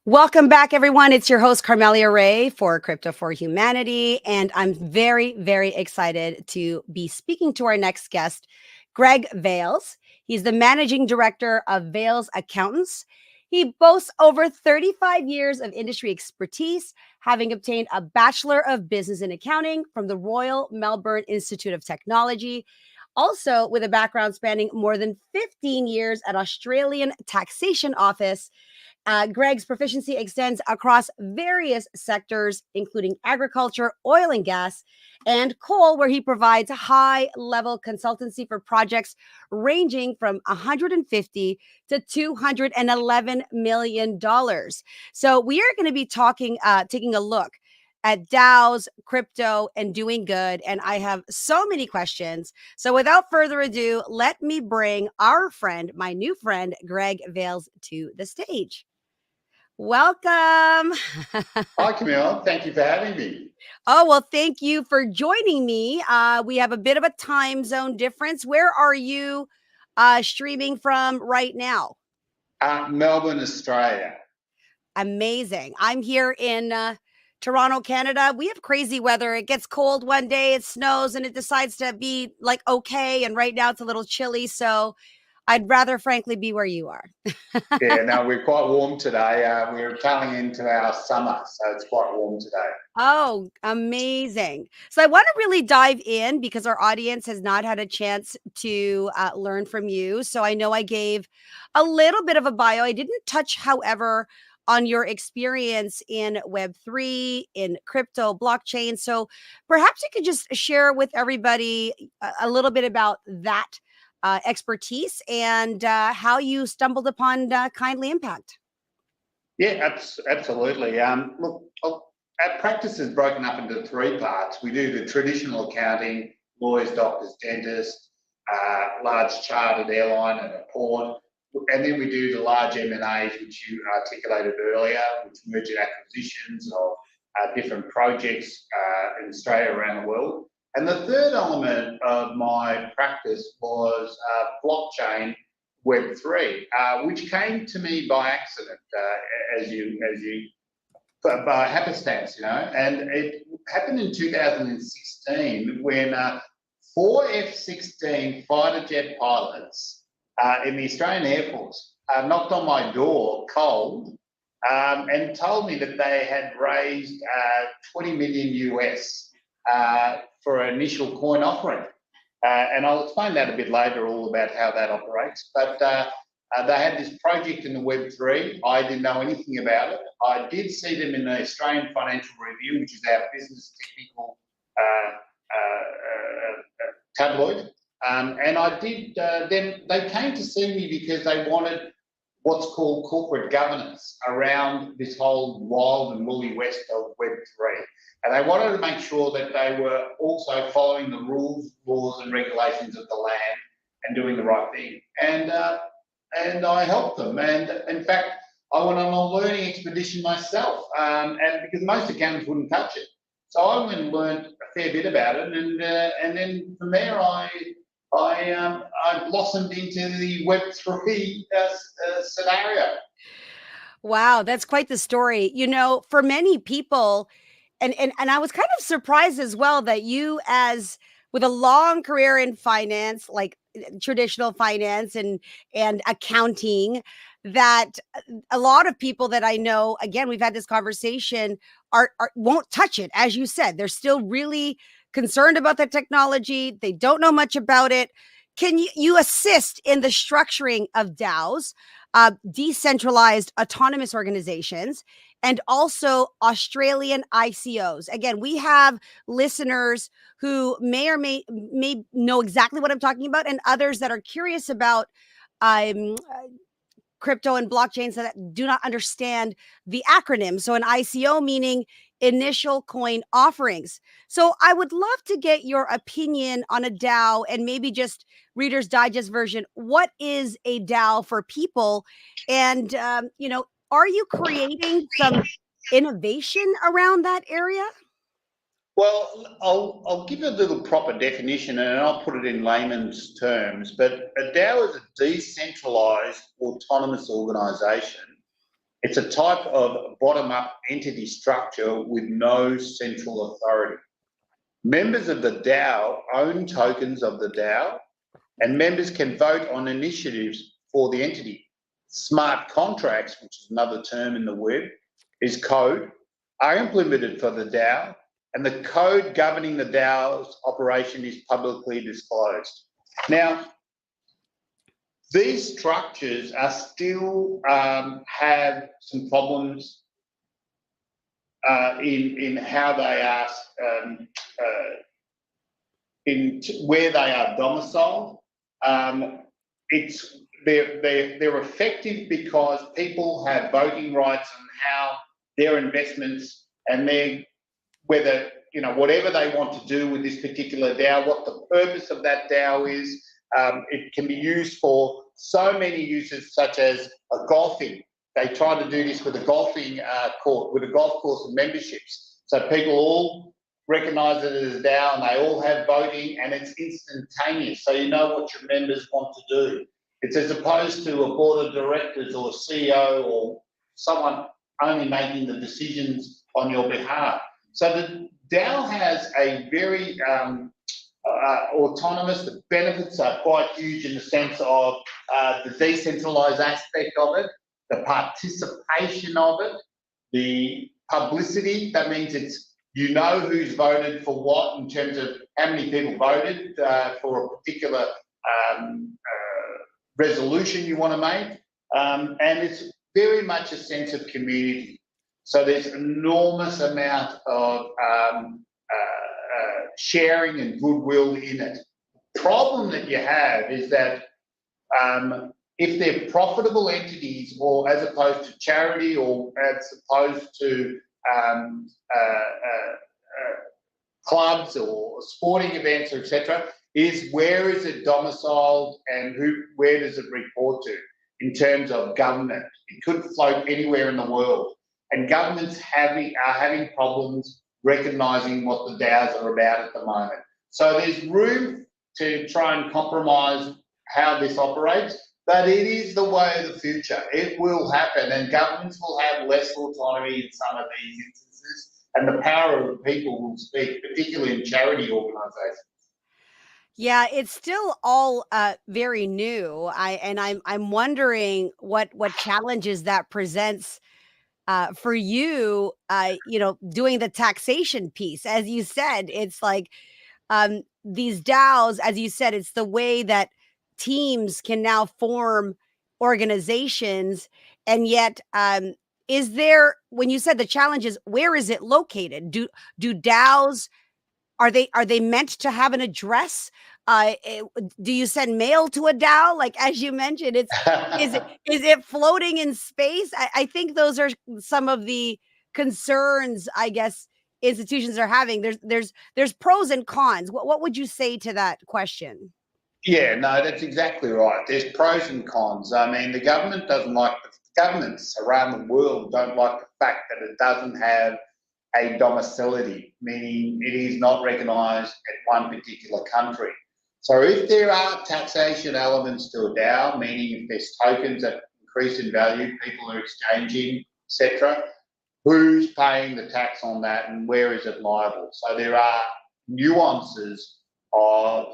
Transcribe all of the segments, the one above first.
Welcome back, everyone. It's your host, Carmelia Ray for Crypto for Humanity. And I'm very, very excited to be speaking to our next guest, Greg Valles. He's the managing director of Valles Accountants. He boasts over 35 years of industry expertise, having obtained a Bachelor of Business in Accounting from the Royal Melbourne Institute of Technology. Also, with a background spanning more than 15 years at Australian Taxation Office. Greg's proficiency extends across various sectors, including agriculture, oil and gas, and coal, where he provides high-level consultancy for projects ranging from $150 to $211 million. So we are going to be taking a look at DAOs, crypto, and doing good. And I have so many questions. So without further ado, let me bring our friend, my new friend, Greg Valles, to the stage. Welcome. Hi, Camille. Thank you for having me. Oh, well, thank you for joining me. We have a bit of a time zone difference. Where are you streaming from right now? Melbourne, Australia. Amazing. I'm here in Toronto, Canada. We have crazy weather. It gets cold one day, it snows, and it decides to be like okay. And right now it's a little chilly. So I'd rather, frankly, be where you are. Yeah, no, we're quite warm today. We're tailing into our summer, so it's quite warm today. Oh, amazing. So I want to really dive in because our audience has not had a chance to learn from you. So I know I gave a little bit of a bio. I didn't touch, however, on your experience in Web3, in crypto, blockchain. So perhaps you could just share with everybody a little bit about that expertise and how you stumbled upon Kindly Impact. Yeah, absolutely. Look, our practice is broken up into three parts. We do the traditional accounting, lawyers, doctors, dentists, large chartered airline and a port, and then we do the large M&As, which you articulated earlier, which merger acquisitions of different projects in Australia, around the world. And the third element of my practice was blockchain Web3, which came to me by accident, by happenstance, and it happened in 2016 when four F-16 fighter jet pilots in the Australian Air Force knocked on my door cold and told me that they had raised 20 million US for an initial coin offering. And I'll explain that a bit later, all about how that operates. But they had this project in the Web3. I didn't know anything about it. I did see them in the Australian Financial Review, which is our business technical tabloid. And I did, then they came to see me because they wanted what's called corporate governance around this whole wild and woolly west of Web3. And they wanted to make sure that they were also following the rules, laws and regulations of the land and doing the right thing. And I helped them. And in fact, I went on a learning expedition myself, and because most accountants wouldn't touch it. So I went and learned a fair bit about it. And then from there, I blossomed into the Web3 scenario. Wow, that's quite the story. For many people, and I was kind of surprised as well that you, as with a long career in finance, like traditional finance and accounting, that a lot of people that I know, again, we've had this conversation, are won't touch it. As you said, they're still really concerned about the technology. They don't know much about it. Can you assist in the structuring of DAOs, decentralized autonomous organizations, and also Australian ICOs? Again, we have listeners who may or may know exactly what I'm talking about, and others that are curious about crypto and blockchains that do not understand the acronym. So an ICO meaning initial coin offerings. So I would love to get your opinion on a DAO and maybe just Reader's Digest version. What is a DAO for people? And, are you creating some innovation around that area? Well, I'll give a little proper definition and I'll put it in layman's terms. But a DAO is a decentralized autonomous organisation It's a type of bottom-up entity structure with no central authority. Members of the DAO own tokens of the DAO, and members can vote on initiatives for the entity. Smart contracts, which is another term in the web, is code, are implemented for the DAO, and the code governing the DAO's operation is publicly disclosed. Now, these structures are still have some problems in how they are, in where they are domiciled. They're effective because people have voting rights on how their investments and whether, whatever they want to do with this particular DAO, what the purpose of that DAO is. It can be used for so many uses, such as golfing. They try to do this with a golfing court, with a golf course and memberships. So people all recognise it as a DAO and they all have voting, and it's instantaneous. So you know what your members want to do. It's as opposed to a board of directors or a CEO or someone only making the decisions on your behalf. So the DAO has a very autonomous. The benefits are quite huge in the sense of the decentralized aspect of it, the participation of it, the publicity. That means who's voted for what in terms of how many people voted for a particular resolution you want to make, and it's very much a sense of community. So there's enormous amount of sharing and goodwill in it. The problem that you have is that if they're profitable entities, or as opposed to charity, or as opposed to clubs or sporting events, etc., is where is it domiciled and where does it report to in terms of government? It could float anywhere in the world, and governments are having problems recognising what the DAOs are about at the moment. So there's room to try and compromise how this operates, but it is the way of the future. It will happen, and governments will have less autonomy in some of these instances, and the power of the people will speak, particularly in charity organisations. Yeah, it's still all very new. I'm wondering what challenges that presents for you. Doing the taxation piece, as you said, it's like these DAOs, as you said, it's the way that teams can now form organizations, and yet is there, when you said the challenges, where is it located? Do DAOs, are they meant to have an address? Do you send mail to a DAO? Like, as you mentioned, is it floating in space? I think those are some of the concerns, I guess, institutions are having. There's pros and cons. What would you say to that question? Yeah, no, that's exactly right. There's pros and cons. I mean, governments around the world don't like the fact that it doesn't have a domicility, meaning it is not recognised at one particular country. So if there are taxation elements to a DAO, meaning if there's tokens that increase in value, people are exchanging, etc., who's paying the tax on that and where is it liable? So there are nuances of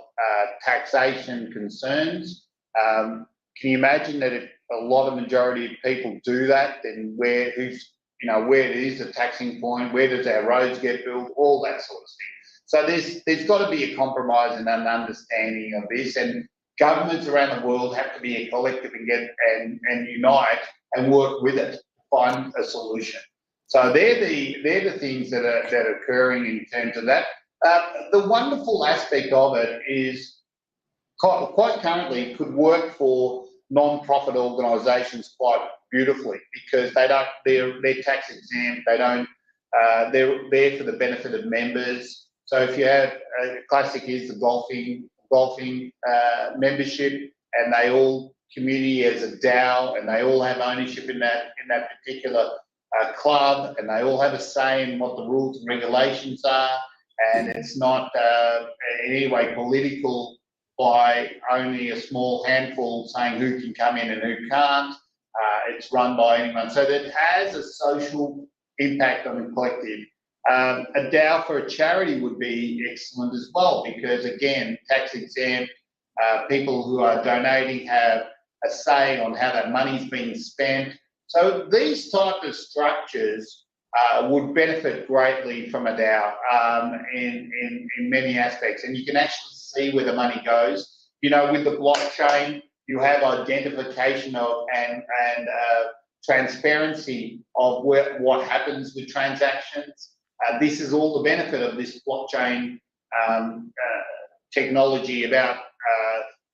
taxation concerns. Can you imagine that if a lot of majority of people do that, then where is the taxing point? Where does our roads get built? All that sort of thing. So there's got to be a compromise and an understanding of this, and governments around the world have to be a collective and unite and work with it to find a solution. So they're the things that are occurring in terms of that. The wonderful aspect of it is quite currently could work for non-profit organisations quite beautifully, because they're tax exempt. They're there for the benefit of members. So if you have classic is the golfing membership, and they all community as a DAO, and they all have ownership in that particular club, and they all have a say in what the rules and regulations are, and it's not in any way political by only a small handful saying who can come in and who can't. it's run by anyone. So that has a social impact on the collective. A DAO for a charity would be excellent as well, because again, tax exempt, people who are donating have a say on how that money's being spent. So these type of structures would benefit greatly from a DAO in many aspects, and you can actually see where the money goes. You know, with the blockchain, you have identification of and transparency of what happens with transactions. This is all the benefit of this blockchain technology about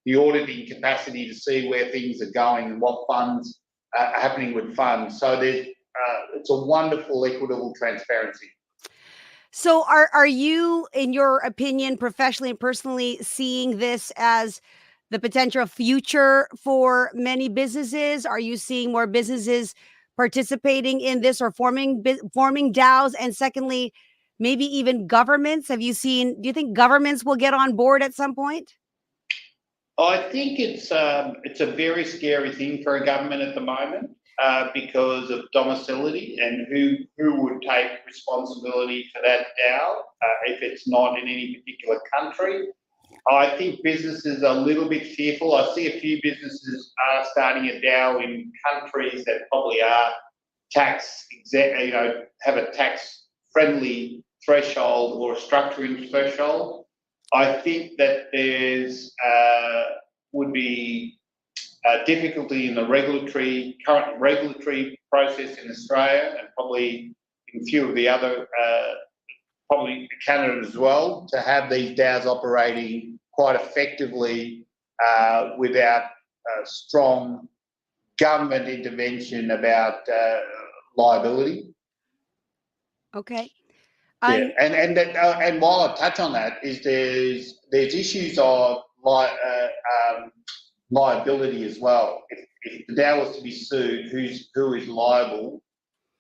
the auditing capacity to see where things are going and what funds are happening with funds. So there's it's a wonderful, equitable transparency. So are you, in your opinion, professionally and personally, seeing this as the potential future for many businesses? Are you seeing more businesses participating in this or forming DAOs? And secondly, maybe even governments? Do you think governments will get on board at some point? I think it's a very scary thing for a government at the moment because of domicility and who would take responsibility for that DAO if it's not in any particular country. I think businesses are a little bit fearful. I see a few businesses are starting a DAO in countries that probably are tax exempt, you know, have a tax friendly threshold or a structuring threshold. I think that there's would be difficulty in the current regulatory process in Australia, and probably in a few of the other, probably Canada as well, to have these DAOs operating quite effectively without strong government intervention about liability. Okay. Yeah, and while I touch on that, is there's issues of liability as well. If the DAO was to be sued, who is liable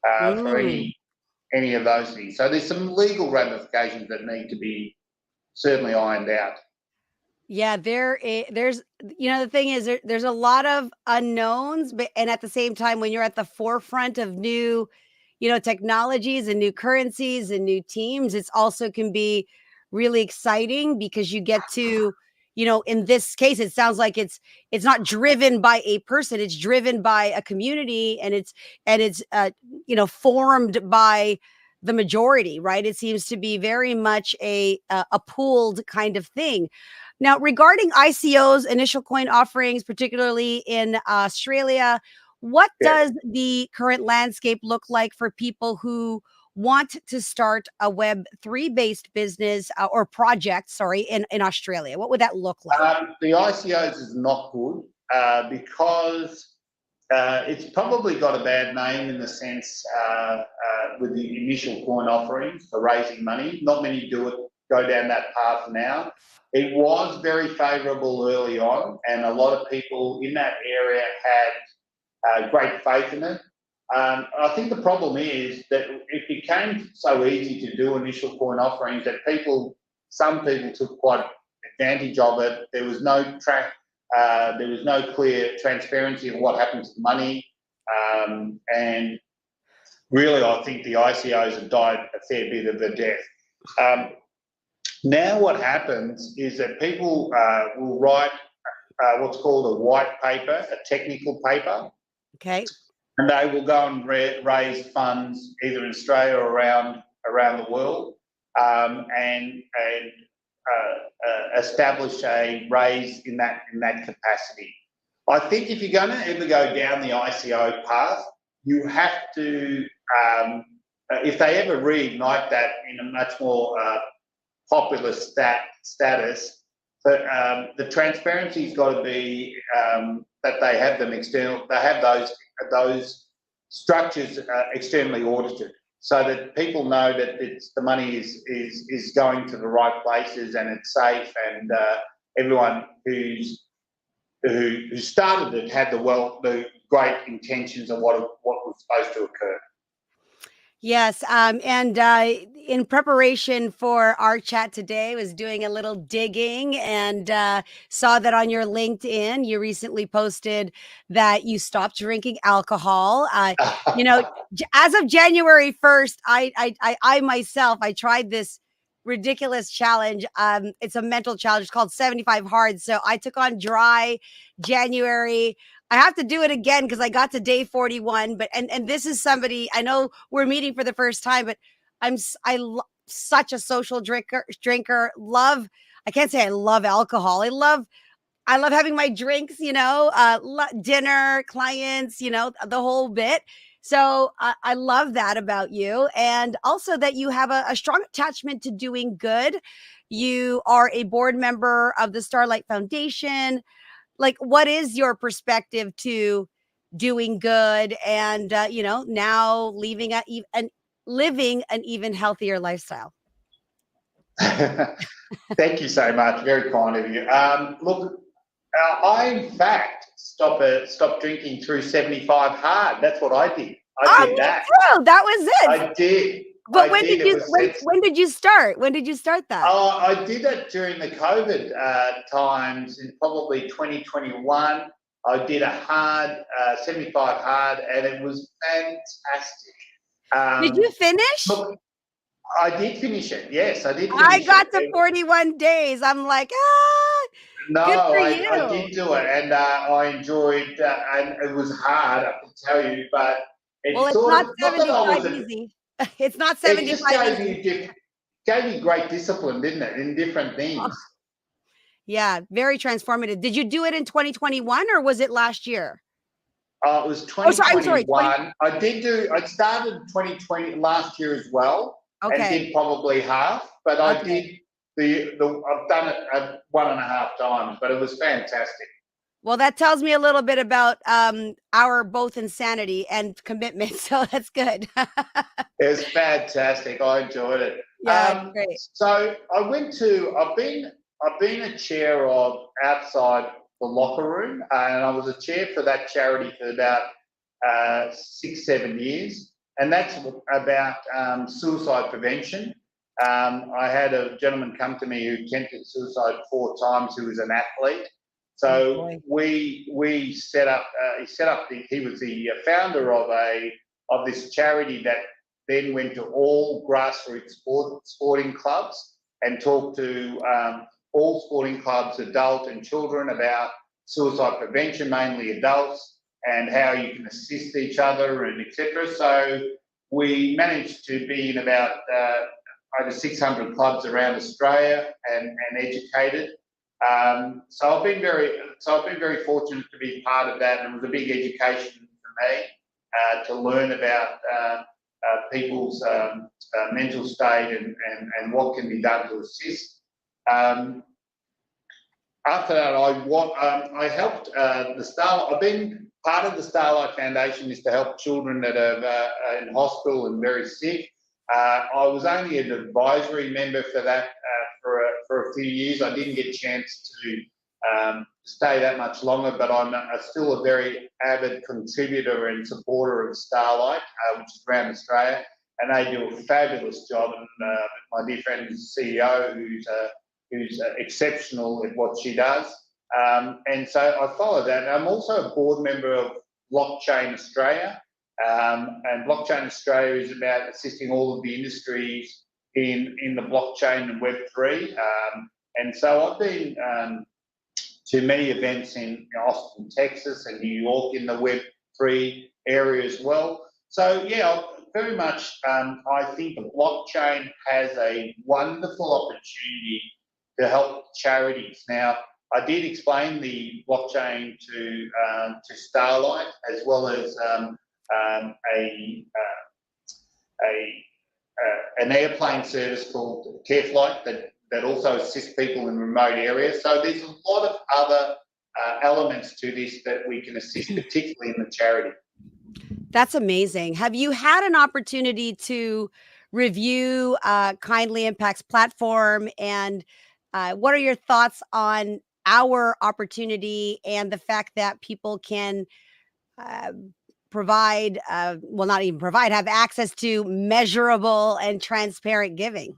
for any of those things? So there's some legal ramifications that need to be certainly ironed out. Yeah, there's, the thing is, there's a lot of unknowns, and at the same time, when you're at the forefront of new, technologies and new currencies and new teams, it's also can be really exciting because you get to, in this case, it sounds like it's not driven by a person, it's driven by a community, and it's formed by the majority, right? It seems to be very much a pooled kind of thing. Now, regarding ICOs, initial coin offerings, particularly in Australia, what does the current landscape look like for people who want to start a Web3 based business or project, in Australia? What would that look like? The ICOs is not good because it's probably got a bad name in the sense with the initial coin offerings for raising money. Not many go down that path now. It was very favourable early on, and a lot of people in that area had great faith in it. I think the problem is that it became so easy to do initial coin offerings that some people took quite advantage of it. There was no clear transparency of what happened to the money, and really, I think the ICOs have died a fair bit of a death. Now what happens is that people will write what's called a white paper, a technical paper. Okay. And they will go and raise funds either in Australia or around the world and establish a raise in that capacity. I think if you're going to ever go down the ICO path, you have to, if they ever reignite that in a much more popular status, but the transparency's got to be that they have them external. They have those structures externally audited, so that people know that the money is going to the right places and it's safe, and everyone who started it had the great intentions of what was supposed to occur. Yes, and in preparation for our chat today, was doing a little digging and saw that on your LinkedIn, you recently posted that you stopped drinking alcohol. You know, as of January 1st, I myself, I tried this ridiculous challenge. It's a mental challenge. It's called 75 Hard. So I took on dry January. I have to do it again because I got to day 41. But and this is somebody I know we're meeting for the first time, but such a social drinker. Love, I can't say I love alcohol. I love having my drinks, you know, dinner, clients, you know, the whole bit. So I love that about you. And also that you have a strong attachment to doing good. You are a board member of the Starlight Foundation. Like, what is your perspective to doing good and, you know, now living an even healthier lifestyle? Thank you so much. Very kind of you. Look, I in fact stopped drinking through 75 hard. That's what I did. I did Me that. too. That was it. I did. But I did. It was when did you start? When did you start that? Oh, I did that during the COVID times in probably 2021. I did a hard 75 hard, and it was fantastic. Did you finish? Look, I did finish it. Yes, I did I finish got it. to 41 days. I'm like, No, good for I you. did do it, and I enjoyed, and it was hard, I can tell you, but Well, it's it's sort not of not that I 75 was. easy. It's not It just 75 easy. gave you great discipline, didn't it, in different Oh, things. yeah, very transformative. Did you do it in 2021 or was it last year? It was Oh, sorry, I'm sorry. 2021. I started 2020 last year as well, and Okay. did probably half, but I Okay. did I've done it 1.5 times, but it was fantastic. Well, that tells me a little bit about our both insanity and commitment. So that's good. It was fantastic. I enjoyed it. Yeah, great. So I've been a chair of outside the locker room, and I was a chair for that charity for about 6, 7 years, and that's about suicide prevention. I had a gentleman come to me who attempted suicide 4 times, who was an athlete. So boy. we set up. He was the founder of this charity that then went to all grassroots sporting clubs and talked to all sporting clubs, adult and children, about suicide prevention, mainly adults, and how you can assist each other and etc. So we managed to be in about over 600 clubs around Australia and educated. So I've been very fortunate to be part of that, and it was a big education for me to learn about people's mental state and what can be done to assist. After that, I helped the Starlight. I've been part of the Starlight Foundation is to help children that are in hospital and very sick. I was only an advisory member for that for a few years. I didn't get a chance to stay that much longer, but I'm still a very avid contributor and supporter of Starlight, which is around Australia, and they do a fabulous job. And my dear friend is the CEO, who's exceptional at what she does. And so I follow that. And I'm also a board member of Blockchain Australia. And Blockchain Australia is about assisting all of the industries in the blockchain and Web3. And so I've been to many events in Austin, Texas, and New York in the Web3 area as well. So yeah, very much. I think the blockchain has a wonderful opportunity to help charities. Now, I did explain the blockchain to Starlight, as well as an airplane service called CareFlight that also assists people in remote areas. So there's a lot of other elements to this that we can assist, particularly in the charity. That's amazing. Have you had an opportunity to review Kindly Impact's platform? And what are your thoughts on our opportunity and the fact that people can provide, well, not even provide, have access to measurable and transparent giving?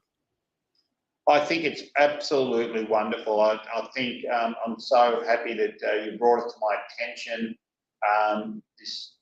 I think it's absolutely wonderful. I think I'm so happy that you brought it to my attention. This,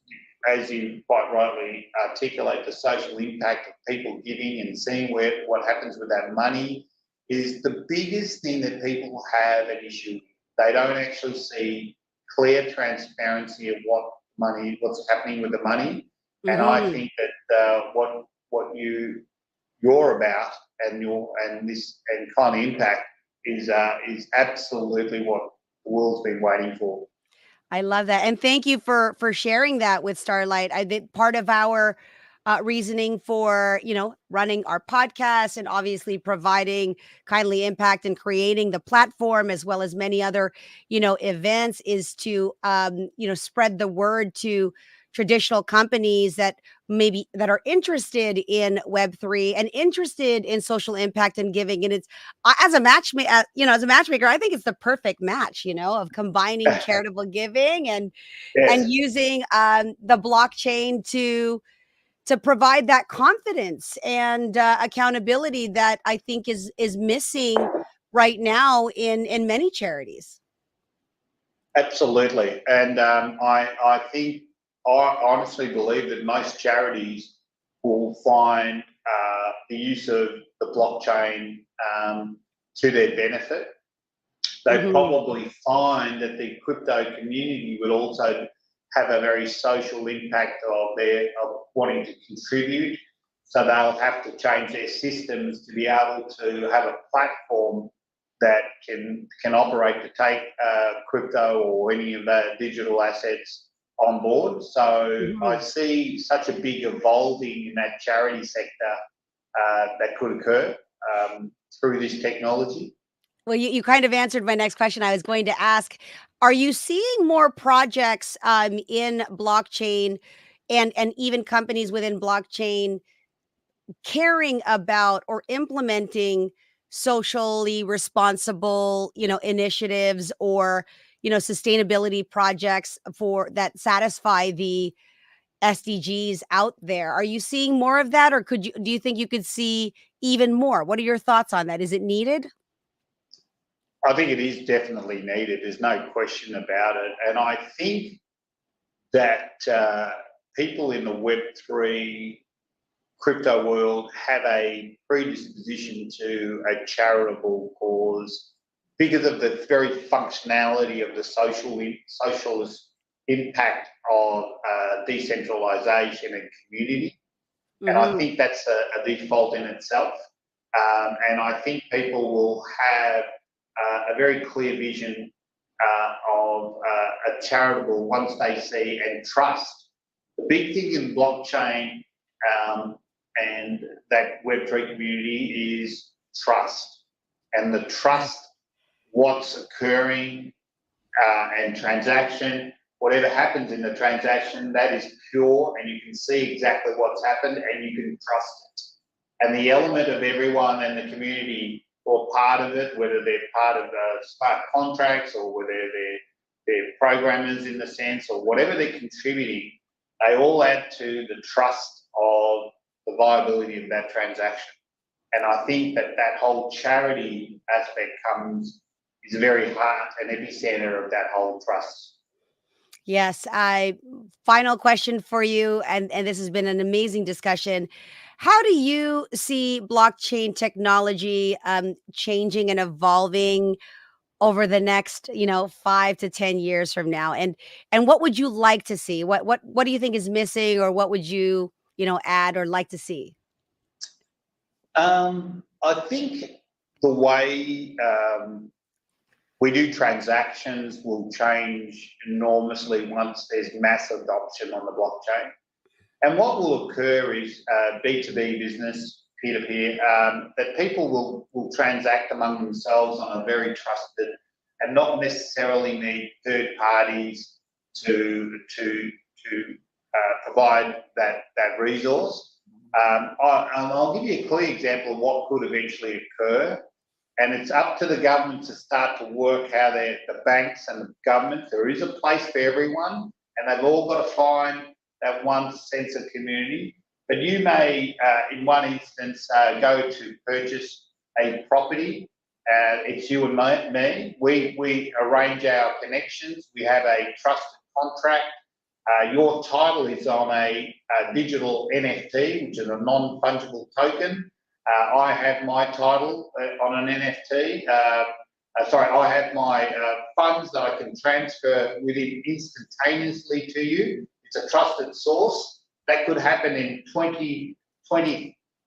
as you quite rightly articulate, the social impact of people giving and seeing what happens with that money is the biggest thing that people have an issue with. They don't actually see clear transparency of what's happening with the money. And I think that what you're about and this and kind of impact is absolutely what the world's been waiting for. I love that, and thank you for sharing that with Starlight. I think part of our reasoning for running our podcast and obviously providing Kindly Impact and creating the platform as well as many other events is to spread the word to traditional companies that are interested in Web3 and interested in social impact and giving. And it's as a matchmaker, I think it's the perfect match, of combining charitable giving and Yes, using the blockchain to provide that confidence and accountability that I think is missing right now in many charities. absolutely. And I think I honestly believe that most charities will find the use of the blockchain to their benefit. They probably find that the crypto community would also have a very social impact of wanting to contribute. So they'll have to change their systems to be able to have a platform that can operate to take crypto or any of the digital assets on board. So I see such a big evolving in that charity sector that could occur through this technology. Well, you kind of answered my next question. I was going to ask, are you seeing more projects in blockchain and even companies within blockchain caring about or implementing socially responsible, initiatives or, sustainability projects for that satisfy the SDGs out there? Are you seeing more of that, or do you think you could see even more? What are your thoughts on that? Is it needed? I think it is definitely needed. There's no question about it. And I think that people in the Web3 crypto world have a predisposition to a charitable cause because of the very functionality of the socialist impact of decentralization and community. And I think that's a default in itself. And I think people will have a very clear vision of a charitable once they see and trust. The big thing in blockchain and that Web3 community is trust. And the trust, what's occurring and transaction, whatever happens in the transaction, that is pure and you can see exactly what's happened and you can trust it. And the element of everyone in the community or part of it, whether they're part of smart contracts or whether they're programmers in the sense or whatever they're contributing, they all add to the trust of the viability of that transaction. And I think that whole charity aspect is very heart and epicenter of that whole trust. Yes. Final question for you, and this has been an amazing discussion. How do you see blockchain technology changing and evolving over the next 5 to 10 years from now? And what would you like to see? What do you think is missing, or what would you add or like to see? I think the way we do transactions will change enormously once there's mass adoption on the blockchain. And what will occur is B2B business, peer-to-peer, that people will transact among themselves on a very trusted and not necessarily need third parties to provide that resource. I'll give you a clear example of what could eventually occur. And it's up to the government to start to work how the banks and the government, there is a place for everyone, and they've all got to find that one sense of community. But you may, in one instance, go to purchase a property. It's you and me. We arrange our connections. We have a trusted contract. Your title is on a digital NFT, which is a non-fungible token. I have my title on an NFT. I have my funds that I can transfer within instantaneously to you. It's a trusted source. That could happen in 20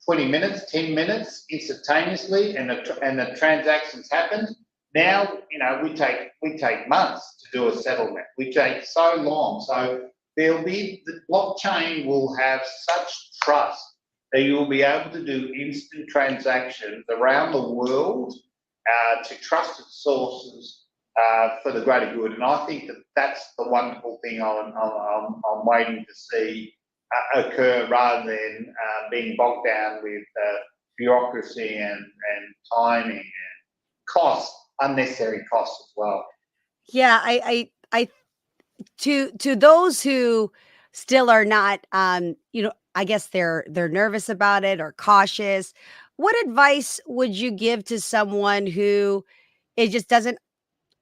minutes, 10 minutes, instantaneously, and the transactions happened. Now, we take months to do a settlement. We take so long. So the blockchain will have such trust that you will be able to do instant transactions around the world to trusted sources for the greater good. And I think that's the wonderful thing I'm waiting to see occur, rather than being bogged down with bureaucracy and timing and costs, unnecessary costs as well. Yeah, to those who still are not, I guess they're nervous about it or cautious. What advice would you give to someone who it just doesn't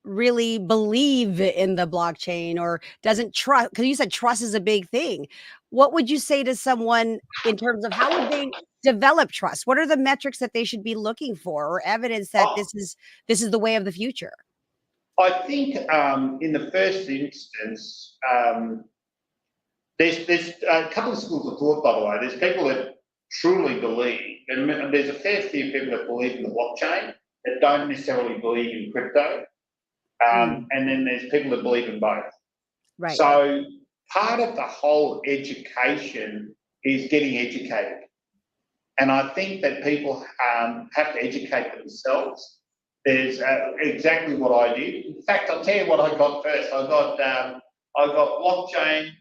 really believe in the blockchain or doesn't trust? Because you said trust is a big thing. What would you say to someone in terms of how would they develop trust? What are the metrics that they should be looking for, or evidence that this is the way of the future? I think in the first instance, there's a couple of schools of thought, by the way. There's people that truly believe, and there's a fair few people that believe in the blockchain that don't necessarily believe in crypto. And then there's people that believe in both. Right. So part of the whole education is getting educated. And I think that people have to educate themselves. There's exactly what I did. In fact, I'll tell you what I got first. I got blockchain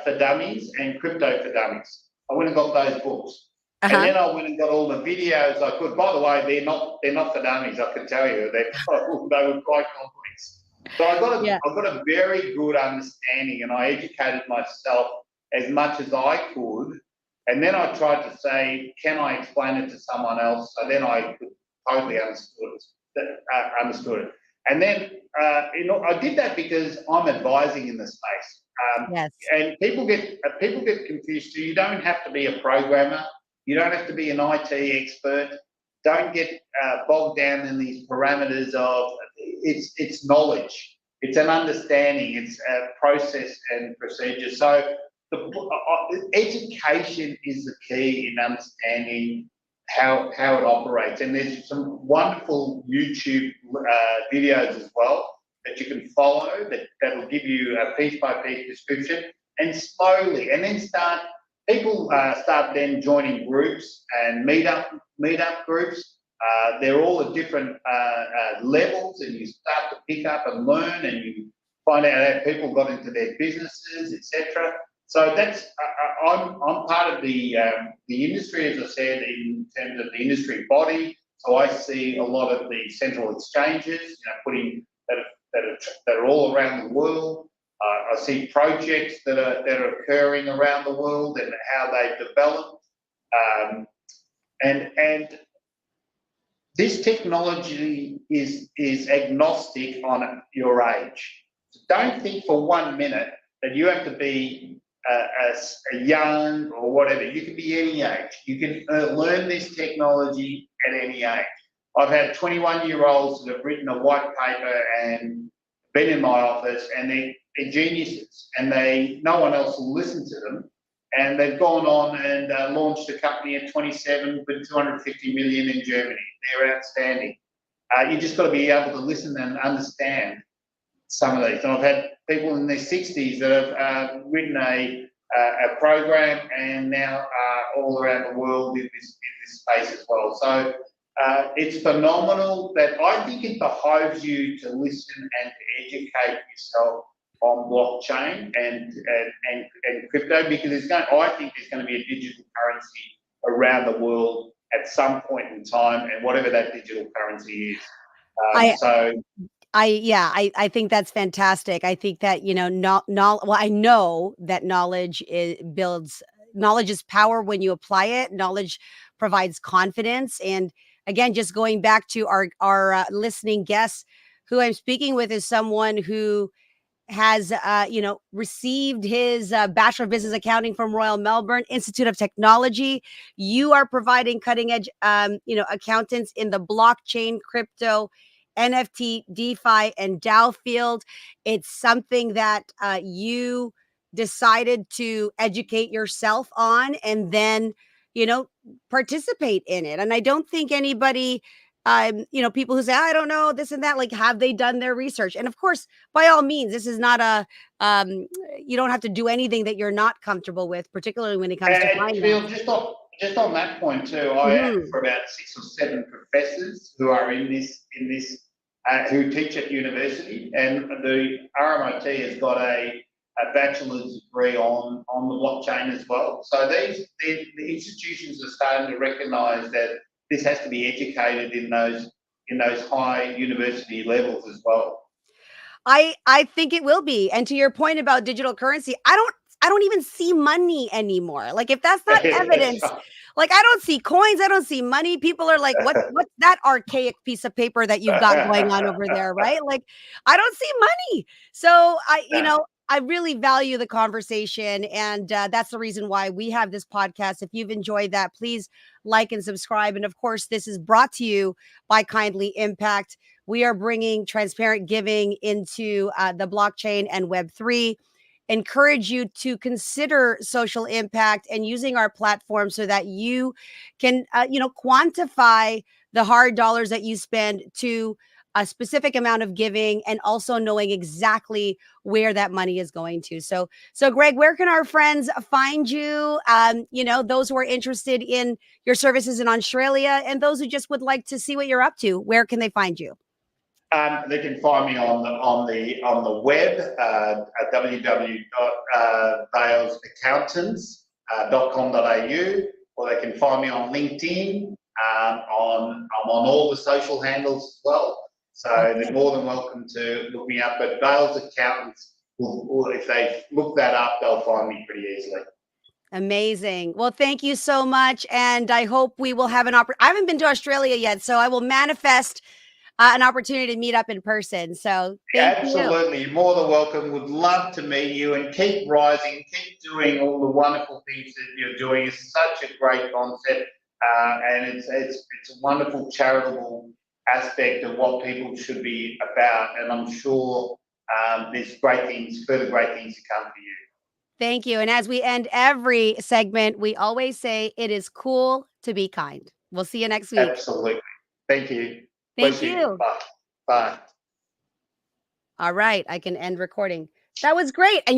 for dummies and crypto for dummies. I went and got those books. And then I went and got all the videos I could. By the way, they're not for dummies, I can tell you. They were quite complex. So I got a very good understanding, and I educated myself as much as I could. And then I tried to say, can I explain it to someone else? So then I could totally understood it. And then I did that because I'm advising in the space. Yes. And people get confused too. You don't have to be a programmer. You don't have to be an IT expert. Don't get bogged down in these parameters of it's knowledge. It's an understanding. It's a process and procedure. So education is the key in understanding how it operates. And there's some wonderful YouTube videos as well that you can follow that will give you a piece-by-piece description, and slowly, and then people start then joining groups and meetup groups. They're all at different levels, and you start to pick up and learn, and you find out how people got into their businesses, etc. So that's I'm part of the industry, as I said, in terms of the industry body. So I see a lot of the central exchanges, putting that are all around the world. I see projects that are occurring around the world and how they've developed. And this technology is agnostic on your age. So don't think for 1 minute that you have to be a young or whatever. You can be any age. You can learn this technology at any age. I've had 21-year-olds that have written a white paper and been in my office, and they're geniuses, and no one else will listen to them. And they've gone on and launched a company at 27 with 250 million in Germany. They're outstanding. You just got to be able to listen and understand some of these. And I've had people in their 60s that have written a program and now are all around the world in this space as well. So it's phenomenal that I think it behoves you to listen and to educate yourself on blockchain and crypto, because I think there's going to be a digital currency around the world at some point in time, and whatever that digital currency is. I think that's fantastic. I think that, well, I know that knowledge is power when you apply it. Knowledge provides confidence. And again, just going back to our listening guests, who I'm speaking with is someone who has received his bachelor of business accounting from Royal Melbourne Institute of Technology. You are providing cutting edge accountants in the blockchain, crypto, NFT, DeFi, and DAO field. It's something that you decided to educate yourself on, and then participate in it. And I don't think anybody people who say, I don't know this and that, like, have they done their research? And of course, by all means, this is not you don't have to do anything that you're not comfortable with, particularly when it comes to And finance. Phil, just on that point too, I act Mhm. for about 6 or 7 professors who are in this who teach at university, and the RMIT has got a bachelor's degree on the blockchain as well. So the institutions are starting to recognise that this has to be educated in those high university levels as well. I think it will be. And to your point about digital currency, I don't even see money anymore. Like, if that's not That's evidence, like, I don't see coins, I don't see money. People are like, what's that archaic piece of paper that you've got going on over right. there, right? Like, I don't see money. So No. I really value the conversation, and that's the reason why we have this podcast. If you've enjoyed that, please like and subscribe. And of course, this is brought to you by Kindly Impact. We are bringing transparent giving into the blockchain and Web3. Encourage you to consider social impact and using our platform so that you can, quantify the hard dollars that you spend to a specific amount of giving, and also knowing exactly where that money is going to. So Greg, where can our friends find you? Those who are interested in your services in Australia, and those who just would like to see what you're up to, where can they find you? They can find me on the web at www.valesaccountants.com.au, or they can find me on LinkedIn. I'm on all the social handles as well, so they're Okay. more than welcome to look me up. But Vales Accountants, if they look that up, they'll find me pretty easily. Amazing. Well, thank you so much. And I hope we will have an opportunity. I haven't been to Australia yet, so I will manifest an opportunity to meet up in person. So thank you. Absolutely, you're more than welcome. Would love to meet you, and keep rising, keep doing all the wonderful things that you're doing. It's such a great concept, and it's a wonderful charitable aspect of what people should be about. And I'm sure there's further great things to come for you. Thank you. And as we end every segment, we always say it is cool to be kind. We'll see you next week. Absolutely. Thank you. Thank Bless you. you. Bye. Bye. All right. I can end recording. That was great. And